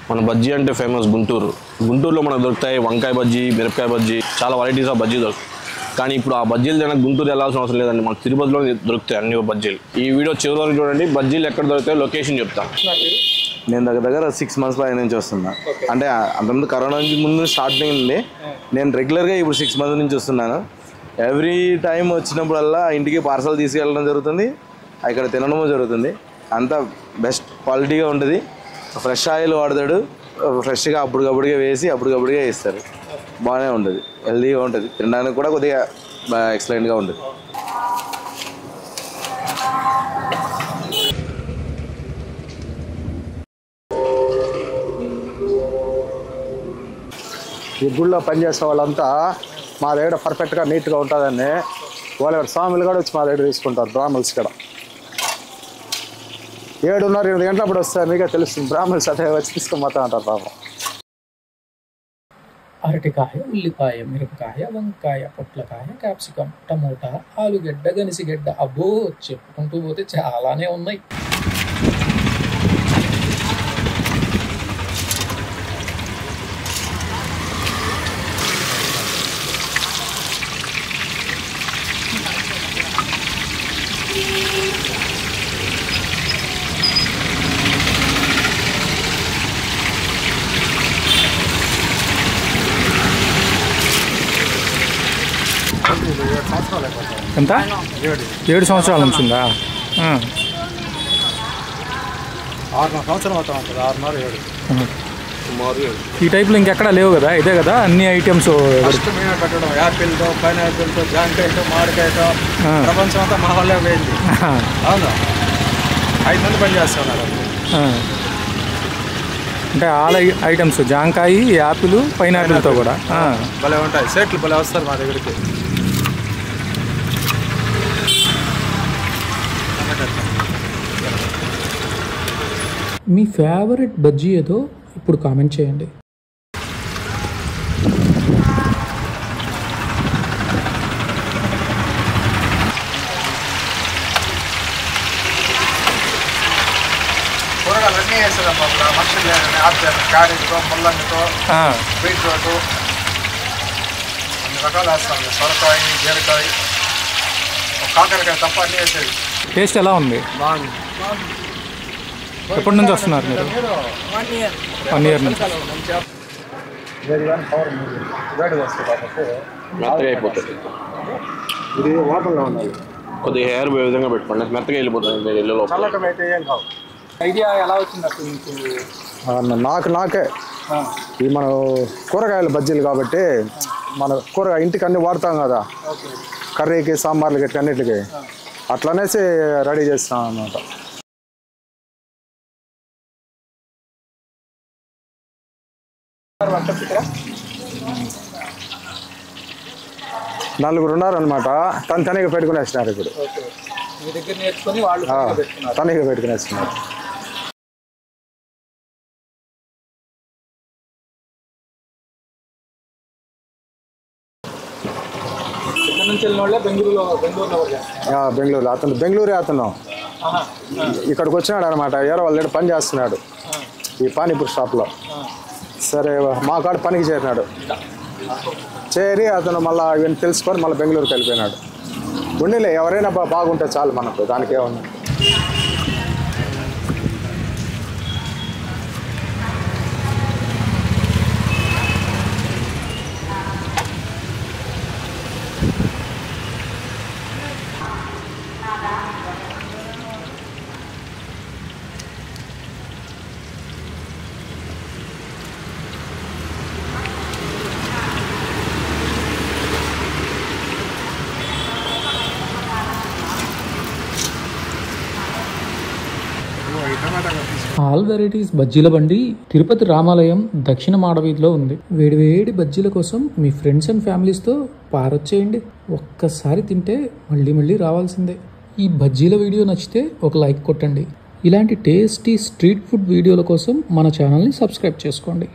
మన బజ్జీ అంటే ఫేమస్ గుంటూరులో మనకు దొరుకుతాయి వంకాయ బజ్జీ, మిరపకాయ బజ్జీ, చాలా వెరైటీస్ ఆఫ్ బజ్జీ దొరుకుతాయి. కానీ ఇప్పుడు ఆ బజ్జీలు తినక గుంటూరు వెళ్ళాల్సిన అవసరం లేదండి, మనకు తిరుపతిలో దొరుకుతాయి అన్ని బజ్జీలు. ఈ వీడియో చివరి వరకు చూడండి, బజ్జీలు ఎక్కడ దొరుకుతాయి లొకేషన్ చెప్తాను. నేను దగ్గర 6 months పై నుంచి వస్తున్నా. అంటే అంతకుముందు కరోనా నుంచి ముందు స్టార్టింగ్ ఉంది. నేను రెగ్యులర్గా ఇప్పుడు 6 months నుంచి వస్తున్నాను. ఎవ్రీ టైం వచ్చినప్పుడల్లా ఇంటికి పార్సల్ తీసుకెళ్ళడం జరుగుతుంది, ఇక్కడ తినడము జరుగుతుంది. అంతా బెస్ట్ క్వాలిటీగా ఉంటుంది. ఫ్రెష్ ఆయిల్ వాడతాడు, ఫ్రెష్గా అప్పటికప్పుడుగా వేసి అప్పటికప్పుడుగా వేస్తారు. బాగానే ఉంటుంది, హెల్తీగా ఉంటుంది, తినడానికి కూడా కొద్దిగా ఎక్సలెంట్గా ఉంటుంది. ఈ గుళ్ళో పనిచేసే వాళ్ళంతా మా దగ్గర పర్ఫెక్ట్గా నీట్గా ఉంటుందని వాళ్ళ స్వాములు కూడా వచ్చి మా దగ్గర తీసుకుంటారు. బ్రాహ్మణ్స్ కూడా 7:30, 8 గంటలప్పుడు వస్తారు. మీకే తెలుస్తుంది, బ్రాహ్మణ్స్ అదే వచ్చి తీసుకొని పోతా ఉంటారు పాపం. అరటికాయ, ఉల్లిపాయ, మిరపకాయ, వంకాయ, పొట్లకాయ, క్యాప్సికం, టమోటా, ఆలుగడ్డ, గనిసిగడ్డ, అబ్బో చెప్పుకుంటూ పోతే చాలానే ఉన్నాయి. ఎంత 7 సంవత్సరాల నుంచి ఉందా? 6 సంవత్సరం అవుతా ఉంటుంది. 6 7 ఈ టైప్లో ఇంకెక్కడా లేవు కదా, ఇదే కదా అన్ని ఐటమ్స్ పెట్టడం. యాపిల్తో, పైనాపిల్తో, జాంకాయతో, మామిడికాయతో ప్రపంచం అంతా మా వాళ్ళే పోయింది. అవును, 5 మంది పని చేస్తున్నారు. అంటే ఆల్ ఐటమ్స్, జాంకాయ, యాపిల్, పైనాపిల్తో కూడా భలే ఉంటాయి. సెట్లు భలే వస్తారు మా దగ్గరికి. మీ ఫేవరెట్ బజ్జీ ఏదో ఇప్పుడు కామెంట్ చేయండి. కూరగాయలు అన్నీ వేస్తారమ్మా. మనుషులు క్యారెట్తో, ముల్లంగితో, బీట్రూట్ అన్ని రకాలు వేస్తాం. సొరకాయ, బీరకాయ, కాకరకాయ తప్ప అన్నీ వేసేది. టేస్ట్ ఎలా ఉంది? బాగుంది. ఎప్పటి నుంచి వస్తున్నారు మీరు? 1 year నుంచి. మెత్తగా అయిపోతుంది. ఇది వాటర్లో ఉండాలి. కొద్దిగా హెయిర్ విధంగా పెట్టుకోండి, మెత్తగా వెళ్ళిపోతుంది. చల్లటమైతే ఏం కావు. ఐడియా ఎలా వచ్చింది అసలు మీకు? నాకే ఈ మన కూరగాయల బజ్జీలు కాబట్టి మన కూరగాయ ఇంటికి అన్నీ వాడతాం కదా, కర్రీకి, సాంబార్లకి, అన్నిటికి అట్లనేసి రెడీ చేస్తాం అన్నమాట. నలుగురు ఉన్నారనమాట. తనగా పెట్టుకునేస్తున్నారు. ఇప్పుడు తనగా పెట్టుకునేస్తున్నారు. బెంగళూరు అతను ఇక్కడికి వచ్చినాడు అనమాట. ఎవరో వాళ్ళ దగ్గర పని చేస్తున్నాడు ఈ పానీపూరి షాప్లో. సరే మా కాడ పనికి చేరినాడు. చేరి అతను మళ్ళీ ఇవన్నీ తెలుసుకొని మళ్ళీ బెంగళూరుకి వెళ్ళిపోయినాడు. ఉండిలే, ఎవరైనా బాగుంటే చాలు మనకు, దానికి ఏమన్నా. ఆల్ వెరైటీస్ బజ్జీల బండి తిరుపతి రామాలయం దక్షిణ మాడవీధిలో ఉంది. వేడివేడి బజ్జీల కోసం మీ ఫ్రెండ్స్ అండ్ ఫ్యామిలీస్తో పారొచ్చేయండి. ఒక్కసారి తింటే మళ్ళీ మళ్ళీ రావాల్సిందే. ఈ బజ్జీల వీడియో నచ్చితే ఒక లైక్ కొట్టండి. ఇలాంటి టేస్టీ స్ట్రీట్ ఫుడ్ వీడియోల కోసం మన ఛానల్ని సబ్స్క్రైబ్ చేసుకోండి.